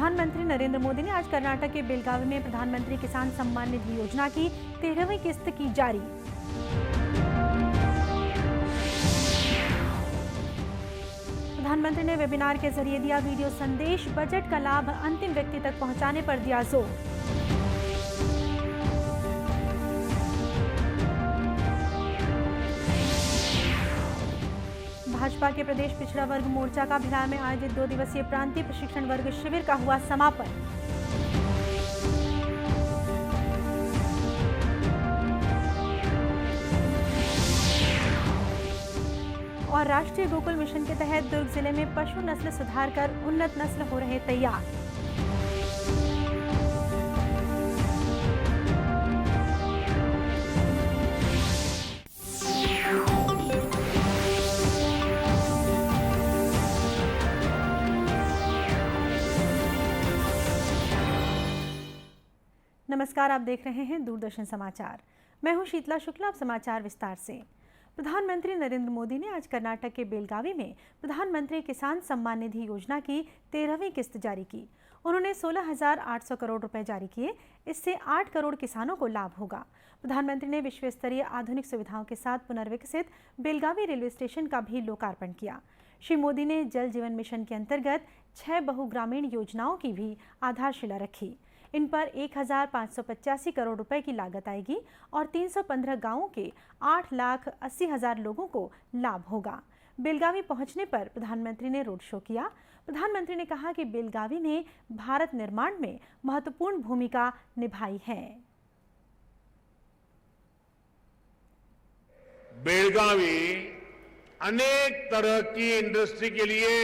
प्रधानमंत्री नरेंद्र मोदी ने आज कर्नाटक के बेलगावी में प्रधानमंत्री किसान सम्मान निधि योजना की 13वीं किस्त की जारी। प्रधानमंत्री ने वेबिनार के जरिए दिया वीडियो संदेश, बजट का लाभ अंतिम व्यक्ति तक पहुंचाने पर दिया जोर। भाजपा के प्रदेश पिछड़ा वर्ग मोर्चा का भिलार में आयोजित 2 दिवसीय प्रांतीय प्रशिक्षण वर्ग शिविर का हुआ समापन। और राष्ट्रीय गोकुल मिशन के तहत दुर्ग जिले में पशु नस्ल सुधार कर उन्नत नस्ल हो रहे तैयार। नमस्कार, आप देख रहे हैं दूरदर्शन समाचार। मैं हूं शीतला शुक्ला। अब समाचार विस्तार से। प्रधानमंत्री नरेंद्र मोदी ने आज कर्नाटक के बेलगावी में प्रधानमंत्री किसान सम्मान निधि योजना की 13वीं किस्त जारी की। उन्होंने 16,800 करोड़ रुपए जारी किए। इससे 8 करोड़ किसानों को लाभ होगा। प्रधानमंत्री ने विश्व स्तरीय आधुनिक सुविधाओं के साथ पुनर्विकसित बेलगावी रेलवे स्टेशन का भी लोकार्पण किया। श्री मोदी ने जल जीवन मिशन के अंतर्गत 6 बहुग्रामीण योजनाओं की भी आधारशिला रखी। इन पर 1,585 करोड़ रुपए की लागत आएगी और 315 गांवों के 8,80,000 लोगों को लाभ होगा। बेलगावी पहुंचने पर प्रधानमंत्री ने रोड शो किया। प्रधानमंत्री ने कहा कि बेलगावी ने भारत निर्माण में महत्वपूर्ण भूमिका निभाई है। बेलगावी अनेक तरह की इंडस्ट्री के लिए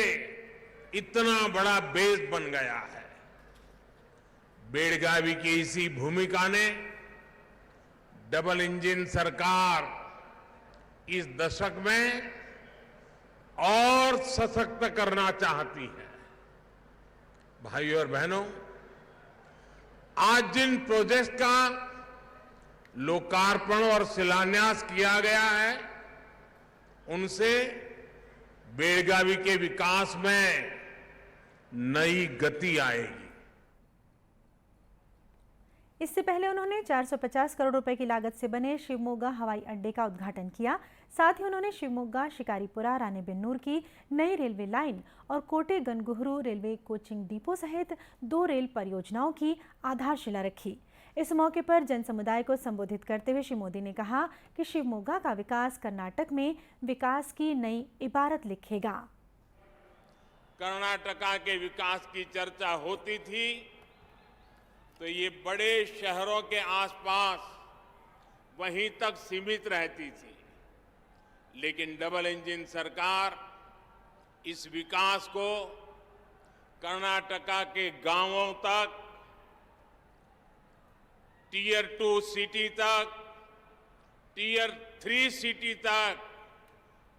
इतना बड़ा बेस बन गया है। बेलगावी की इसी भूमिका ने डबल इंजन सरकार इस दशक में और सशक्त करना चाहती है। भाइयों और बहनों, आज जिन प्रोजेक्ट का लोकार्पण और शिलान्यास किया गया है, उनसे बेलगावी के विकास में नई गति आएगी। इससे पहले उन्होंने 450 करोड़ रुपए की लागत से बने शिवमोगा हवाई अड्डे का उद्घाटन किया। साथ ही उन्होंने शिवमोगा शिकारीपुरा रानीबेन्नूर की नई रेलवे लाइन और कोटे गनगुहरु रेलवे कोचिंग डिपो सहित 2 रेल परियोजनाओं की आधारशिला रखी। इस मौके पर जन समुदाय को संबोधित करते हुए श्री मोदी ने कहा कि शिवमोगा का विकास कर्नाटक में विकास की नई इबारत लिखेगा। कर्नाटका के विकास की चर्चा होती थी तो ये बड़े शहरों के आसपास वहीं तक सीमित रहती थी, लेकिन डबल इंजन सरकार इस विकास को कर्नाटका के गांवों तक, टियर 2 सिटी तक, टियर 3 सिटी तक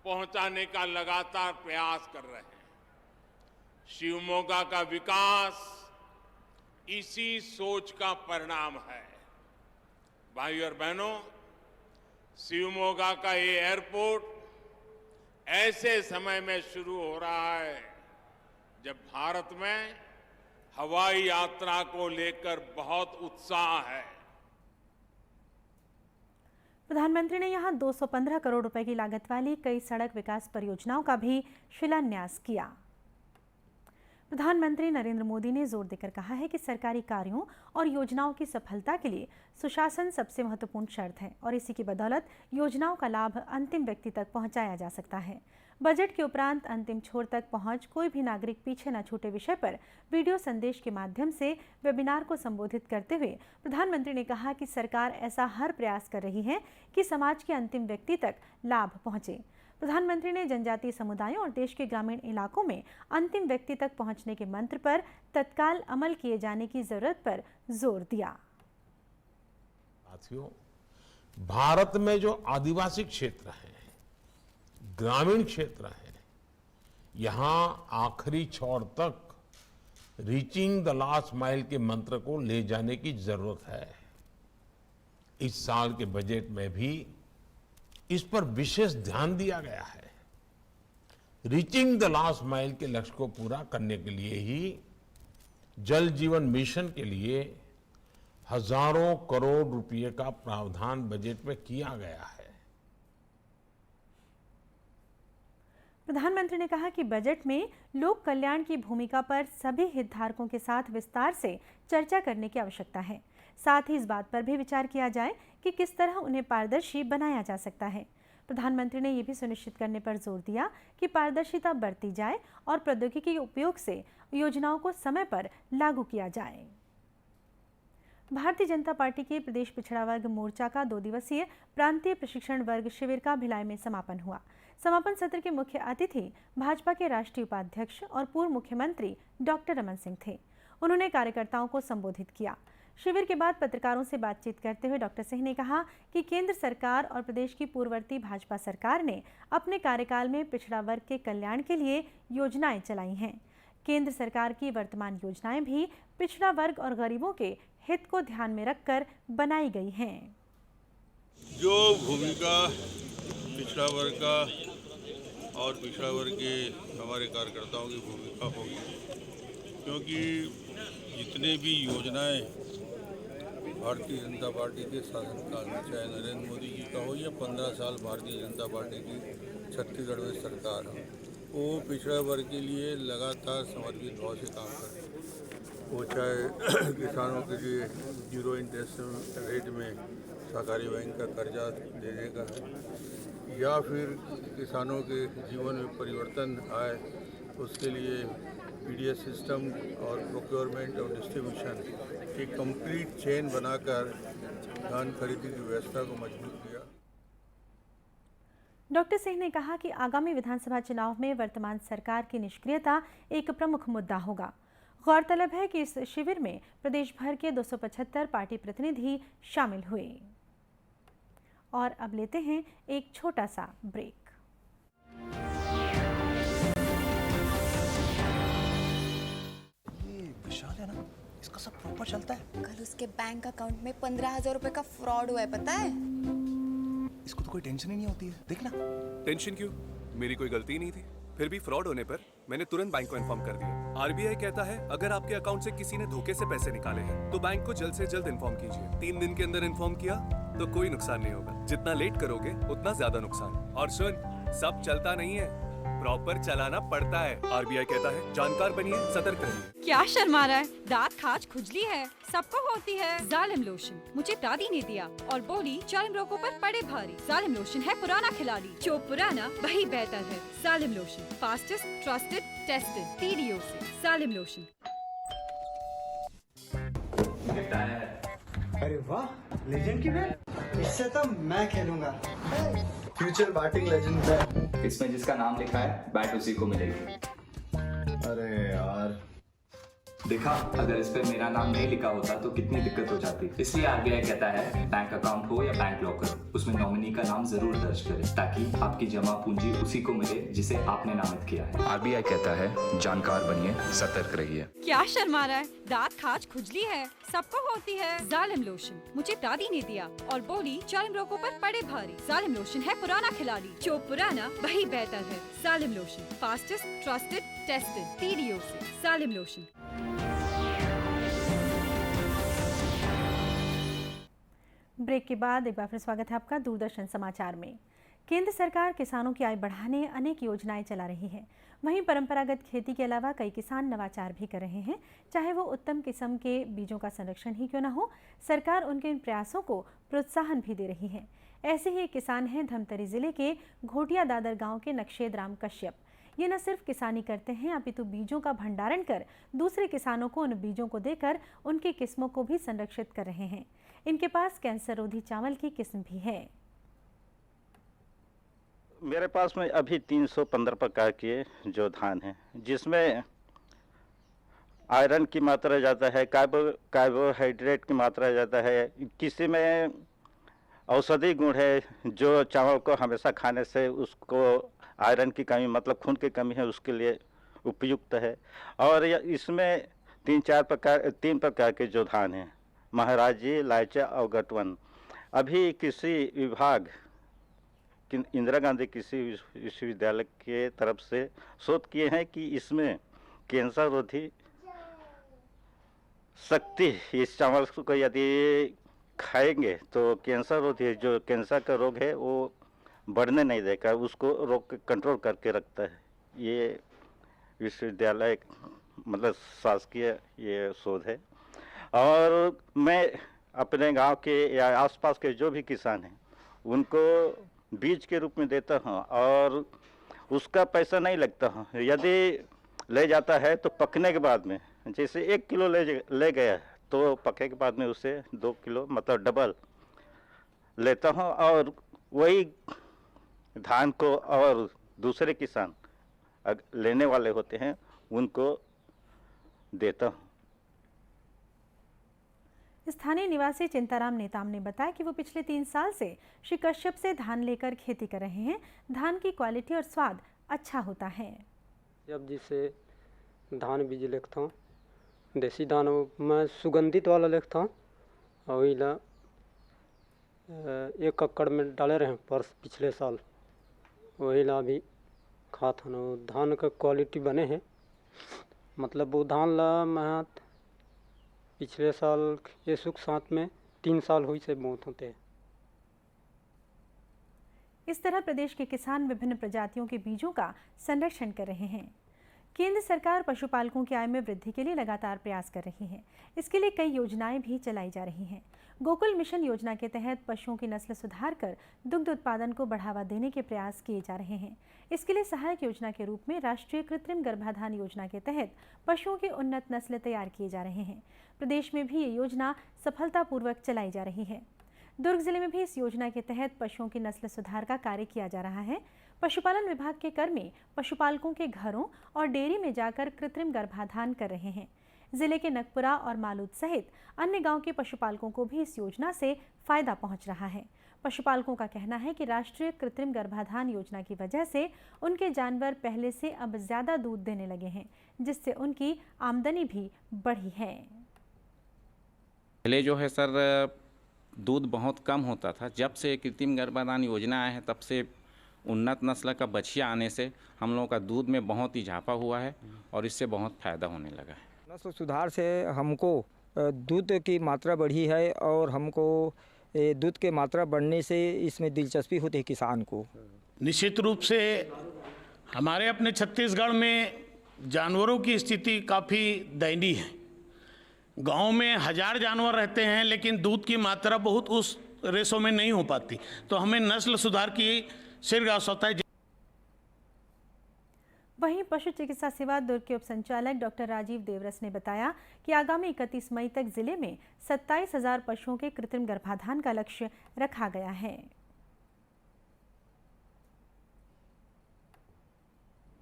पहुंचाने का लगातार प्रयास कर रहे हैं। शिवमोगा का विकास इसी सोच का परिणाम है। भाइयों और बहनों, शिवमोगा का ये एयरपोर्ट ऐसे समय में शुरू हो रहा है जब भारत में हवाई यात्रा को लेकर बहुत उत्साह है। प्रधानमंत्री ने यहां 215 करोड़ रुपए की लागत वाली कई सड़क विकास परियोजनाओं का भी शिलान्यास किया। प्रधानमंत्री नरेंद्र मोदी ने जोर देकर कहा है कि सरकारी कार्यों और योजनाओं की सफलता के लिए सुशासन सबसे महत्वपूर्ण शर्त है और इसी की बदौलत योजनाओं का लाभ अंतिम व्यक्ति तक पहुंचाया जा सकता है। बजट के उपरांत अंतिम छोर तक पहुंच कोई भी नागरिक पीछे न छूटे विषय पर वीडियो संदेश के माध्यम से वेबिनार को संबोधित करते हुए प्रधानमंत्री ने कहा कि सरकार ऐसा हर प्रयास कर रही है कि समाज के अंतिम व्यक्ति तक लाभ पहुंचे। प्रधानमंत्री ने जनजातीय समुदायों और देश के ग्रामीण इलाकों में अंतिम व्यक्ति तक पहुंचने के मंत्र पर तत्काल अमल किए जाने की जरूरत पर जोर दिया। साथियों, भारत में जो आदिवासी क्षेत्र है, ग्रामीण क्षेत्र है, यहां आखिरी छोर तक रीचिंग द लास्ट माइल के मंत्र को ले जाने की जरूरत है। इस साल के बजट में भी इस पर विशेष ध्यान दिया गया है। रीचिंग द लास्ट माइल के लक्ष्य को पूरा करने के लिए ही जल जीवन मिशन के लिए हजारों करोड़ रुपए का प्रावधान बजट में किया गया है। प्रधानमंत्री ने कहा कि बजट में लोक कल्याण की भूमिका पर सभी हितधारकों के साथ विस्तार से चर्चा करने की आवश्यकता है। साथ ही इस बात पर भी विचार किया जाए कि किस तरह उन्हें पारदर्शी बनाया जा सकता है। प्रधानमंत्री ने यह भी सुनिश्चित करने पर जोर दिया कि पारदर्शिता बरती जाए और प्रौद्योगिकी के उपयोग से योजनाओं को समय पर लागू किया जाए। भारतीय जनता पार्टी के प्रदेश पिछड़ा वर्ग मोर्चा का 2 दिवसीय प्रांतीय प्रशिक्षण वर्ग शिविर का भिलाई में समापन हुआ। समापन सत्र के मुख्य अतिथि भाजपा के राष्ट्रीय उपाध्यक्ष और पूर्व मुख्यमंत्री डॉक्टर रमन सिंह थे। उन्होंने कार्यकर्ताओं को संबोधित किया। शिविर के बाद पत्रकारों से बातचीत करते हुए डॉक्टर सिंह ने कहा कि केंद्र सरकार और प्रदेश की पूर्ववर्ती भाजपा सरकार ने अपने कार्यकाल में पिछड़ा वर्ग के कल्याण के लिए योजनाएं चलाई हैं। केंद्र सरकार की वर्तमान योजनाएं भी पिछड़ा वर्ग और गरीबों के हित को ध्यान में रखकर बनाई गई हैं। जो भूमिका पिछड़ा वर्ग का और पिछड़ा वर्ग के हमारे कार्यकर्ताओं की भूमिका होगी, क्योंकि जितने भी योजनाएं भारतीय जनता पार्टी के शासनकाल में, चाहे नरेंद्र मोदी जी का हो या 15 साल भारतीय जनता पार्टी की छत्तीसगढ़ में सरकार हो, वो पिछड़ा वर्ग के लिए लगातार समर्पित भाव से काम कर रहे हैं। वो चाहे किसानों के लिए 0 इंटरेस्ट रेट में सहकारी बैंक का कर्जा देने का है, या फिर किसानों के जीवन में परिवर्तन आए उसके लिए पीडीएस सिस्टम और प्रोक्योरमेंट और डिस्ट्रीब्यूशन की कंप्लीट चेन बनाकर धान खरीदी की व्यवस्था को मजबूत किया। डॉक्टर सिंह ने कहा कि आगामी विधानसभा चुनाव में वर्तमान सरकार की निष्क्रियता एक प्रमुख मुद्दा होगा। गौरतलब है कि इस शिविर में प्रदेश भर के 275 पार्टी प्रतिनिधि शामिल हुए। और अब लेते हैं एक छोटा सा ब्रेक। ये विशाल है ना, इसका सब प्रॉपर चलता है। कल उसके बैंक अकाउंट में 15,000 रुपए का फ्रॉड हुआ है, पता है? इसको तो कोई टेंशन ही नहीं होती है, देखना। टेंशन क्यों? मेरी कोई गलती ही नहीं थी। फिर भी फ्रॉड होने पर मैंने तुरंत बैंक को इन्फॉर्म कर दिया। आरबीआई कहता है अगर आपके अकाउंट से किसी ने धोखे से पैसे निकाले हैं तो बैंक को जल्द से जल्द इन्फॉर्म कीजिए। 3 दिन के अंदर इन्फॉर्म किया तो कोई नुकसान नहीं होगा। जितना लेट करोगे उतना ज्यादा नुकसान। और सुन, सब चलता नहीं है, प्रॉपर चलाना पड़ता है। आरबीआई कहता है जानकार बनिए, सतर्क रहिए। क्या शर्मा रहा है? दांत खाज खुजली है, सबको होती है। जालिम लोशन मुझे दादी ने दिया और बोली जालिम रोगों पर पड़े भारी। जालिम लोशन है पुराना खिलाड़ी, जो पुराना वही बेहतर है। जालिम lotion, fastest, trusted, tested, TDO से। जालिम लोशन। अरे वाह, लेजेंड की बैट, इससे तो मैं खेलूंगा। Future batting legend bat. इसमें जिसका नाम लिखा है बैट उसी को मिलेगी। अरे यार, देखा, अगर इस पे मेरा नाम नहीं लिखा होता तो कितनी दिक्कत हो जाती। इसलिए आरबीआई कहता है बैंक अकाउंट हो या बैंक लॉकर, उसमें नॉमिनी का नाम जरूर दर्ज करें ताकि आपकी जमा पूंजी उसी को मिले जिसे आपने नामित किया है। आरबीआई कहता है जानकार बनिए, सतर्क रहिए। क्या शर्मा रहा है? दांत खाज खुजली है, सबको होती है। जालिम लोशन मुझे दादी ने दिया और बोली जालिम रोगों पर पड़े भारी। जालिम लोशन है पुराना खिलाड़ी, जो पुराना वही बेहतर है। जालिम lotion, fastest, trusted, tested, TDO से। जालिम लोशन। ब्रेक के बाद एक बार फिर स्वागत है आपका दूरदर्शन समाचार में। केंद्र सरकार किसानों की आय बढ़ाने अनेक योजनाएं चला रही है। वहीं परंपरागत खेती के अलावा कई किसान नवाचार भी कर रहे हैं। चाहे वो उत्तम किस्म के बीजों का संरक्षण ही क्यों न हो, सरकार उनके इन प्रयासों को प्रोत्साहन भी दे रही है। ऐसे ही एक किसान हैं धमतरी जिले के घोटिया दादर गाँव के नक्शेद राम कश्यप। ये न सिर्फ किसानी करते हैं अपितु बीजों का भंडारण कर दूसरे किसानों को उन बीजों को देकर उनकी किस्मों को भी संरक्षित कर रहे हैं। इनके पास कैंसर रोधी चावल की किस्म भी है। मेरे पास में अभी 315 प्रकार के जो धान हैं, जिसमें आयरन की मात्रा ज़्यादा है, कार्बोहाइड्रेट की मात्रा ज़्यादा है, किसी में औषधि गुण है जो चावल को हमेशा खाने से उसको आयरन की कमी मतलब खून की कमी है उसके लिए उपयुक्त है। और इसमें 3 प्रकार के जो धान हैं, महाराजी, लाइचा और गठवन, अभी कृषि विभाग इंदिरा गांधी कृषि विश्वविद्यालय के तरफ से शोध किए हैं कि इसमें कैंसर रोधी शक्ति इस चावल को यदि खाएंगे तो कैंसर होती है, जो कैंसर का रोग है वो बढ़ने नहीं देगा, उसको रोग कंट्रोल करके रखता है। ये विश्वविद्यालय मतलब शासकीय ये शोध है। और मैं अपने गांव के या आसपास के जो भी किसान हैं उनको बीज के रूप में देता हूं और उसका पैसा नहीं लगता हूं। यदि ले जाता है तो पकने के बाद में, जैसे 1 किलो ले गया तो पके के बाद में उसे 2 किलो मतलब डबल लेता हूं और वही धान को और दूसरे किसान लेने वाले होते हैं उनको देता हूं। स्थानीय निवासी चिंताराम नेताम ने बताया कि वो पिछले 3 साल से श्री कश्यप से धान लेकर खेती कर रहे हैं। धान की क्वालिटी और स्वाद अच्छा होता है। जब जिसे धान बीज लिखता हूँ, देसी धान मैं सुगंधित वाला लिखता हूँ और वही 1 एकड़ में डाले रहे परस पिछले साल, वही ला भी खाता ना धान का क्वालिटी बने हैं। मतलब वो धान ला मैं पिछले साल ये सुख साथ में 3 साल हुई से मौत होते हैं। इस तरह प्रदेश के किसान विभिन्न प्रजातियों के बीजों का संरक्षण कर रहे हैं। केंद्र सरकार पशुपालकों की आय में वृद्धि के लिए लगातार प्रयास कर रही है। इसके लिए कई योजनाएं भी चलाई जा रही हैं। गोकुल मिशन योजना के तहत पशुओं की नस्ल सुधार कर दुग्ध उत्पादन को बढ़ावा देने के प्रयास किए जा रहे हैं। इसके लिए सहायक योजना के रूप में राष्ट्रीय कृत्रिम गर्भाधान योजना के तहत पशुओं की उन्नत नस्ल तैयार किए जा रहे हैं। प्रदेश में भी ये योजना सफलतापूर्वक चलाई जा रही है। दुर्ग जिले में भी इस योजना के तहत पशुओं की नस्ल सुधार का कार्य किया जा रहा है। पशुपालन विभाग के कर्मी पशुपालकों के घरों और डेयरी में जाकर कृत्रिम गर्भाधान कर रहे हैं। जिले के नगपुरा और मालूद सहित अन्य गांव के पशुपालकों को भी इस योजना से फायदा पहुंच रहा है। पशुपालकों का कहना है कि राष्ट्रीय कृत्रिम गर्भाधान योजना की वजह से उनके जानवर पहले से अब ज्यादा दूध देने लगे हैं, जिससे उनकी आमदनी भी बढ़ी है। पहले जो है सर दूध बहुत कम होता था। जब से कृत्रिम गर्भाधान योजना आया है तब से उन्नत नस्ल का बछिया आने से हम लोगों का दूध में बहुत इजाफा हुआ है और इससे बहुत फ़ायदा होने लगा है। नस्ल सुधार से हमको दूध की मात्रा बढ़ी है और हमको दूध के मात्रा बढ़ने से इसमें दिलचस्पी होती है किसान को। निश्चित रूप से हमारे अपने छत्तीसगढ़ में जानवरों की स्थिति काफ़ी दयनीय है। गांव में 1000 जानवर रहते हैं लेकिन दूध की मात्रा बहुत उस रेशो में नहीं हो पाती, तो हमें नस्ल सुधार की शीघ्र आवश्यकता है। वहीं पशु चिकित्सा सेवा दुर्ग के उप संचालक डॉक्टर राजीव देवरस ने बताया कि आगामी 31 मई तक जिले में 27,000 पशुओं के कृत्रिम गर्भाधान का लक्ष्य रखा गया है।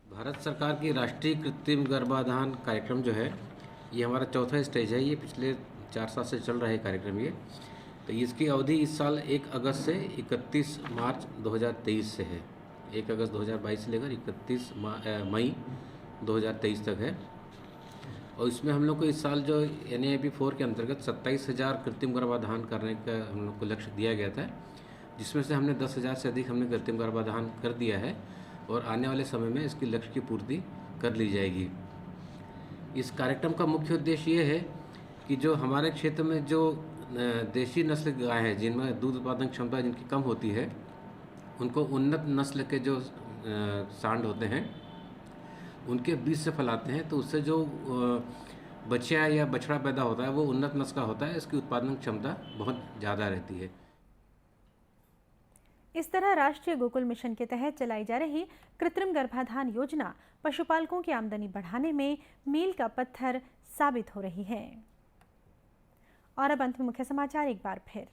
भारत सरकार की राष्ट्रीय कृत्रिम गर्भाधान कार्यक्रम जो है ये हमारा चौथा स्टेज है। ये पिछले 4 साल से चल रहा है कार्यक्रम ये। तो इसकी अवधि इस साल 1 अगस्त से 31 मार्च 2023 से है। 1 अगस्त 2022 से लेकर 31 मई 2023 तक है। और इसमें हम लोग को इस साल जो NAIP-4 के अंतर्गत 27,000 कृत्रिम गर्भाधान करने का हम लोग को लक्ष्य दिया गया था, जिसमें से हमने 10,000 से अधिक हमने कृत्रिम गर्भाधान कर दिया है और आने वाले समय में इसकी लक्ष्य की पूर्ति कर ली जाएगी। इस कार्यक्रम का मुख्य उद्देश्य ये है कि जो हमारे क्षेत्र में जो देशी नस्ल की गाय हैं जिनमें दूध उत्पादन क्षमता जिनकी कम होती है, उनको उन्नत नस्ल के जो सांड होते हैं उनके बीज से फैलाते हैं, तो उससे जो बच्चा या बछड़ा पैदा होता है वो उन्नत नस्ल का होता है। इसकी उत्पादन क्षमता बहुत ज़्यादा रहती है। इस तरह राष्ट्रीय गोकुल मिशन के तहत चलाई जा रही कृत्रिम गर्भाधान योजना पशुपालकों की आमदनी बढ़ाने में मील का पत्थर साबित हो रही है। और अब अंत में मुख्य समाचार एक बार फिर।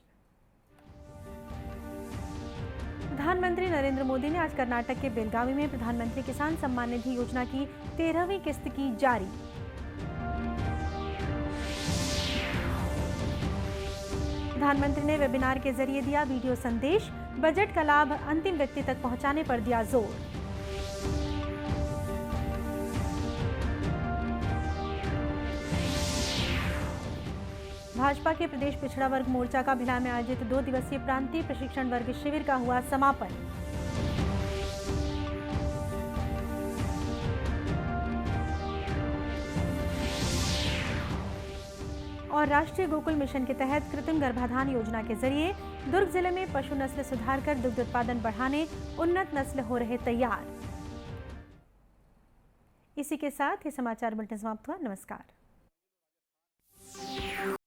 प्रधानमंत्री नरेंद्र मोदी ने आज कर्नाटक के बेलगावी में प्रधानमंत्री किसान सम्मान निधि योजना की 13वीं किस्त की जारी। प्रधानमंत्री ने वेबिनार के जरिए दिया वीडियो संदेश, बजट का लाभ अंतिम व्यक्ति तक पहुंचाने पर दिया जोर। भाजपा के प्रदेश पिछड़ा वर्ग मोर्चा का भिलाई में आयोजित 2 दिवसीय प्रांतीय प्रशिक्षण वर्ग शिविर का हुआ समापन। और राष्ट्रीय गोकुल मिशन के तहत कृत्रिम गर्भाधान योजना के जरिए दुर्ग जिले में पशु नस्ल सुधार कर दुग्ध उत्पादन बढ़ाने उन्नत नस्ल हो रहे तैयार। इसी के साथ ये समाचार बुलेटिन समाप्त हुआ। नमस्कार।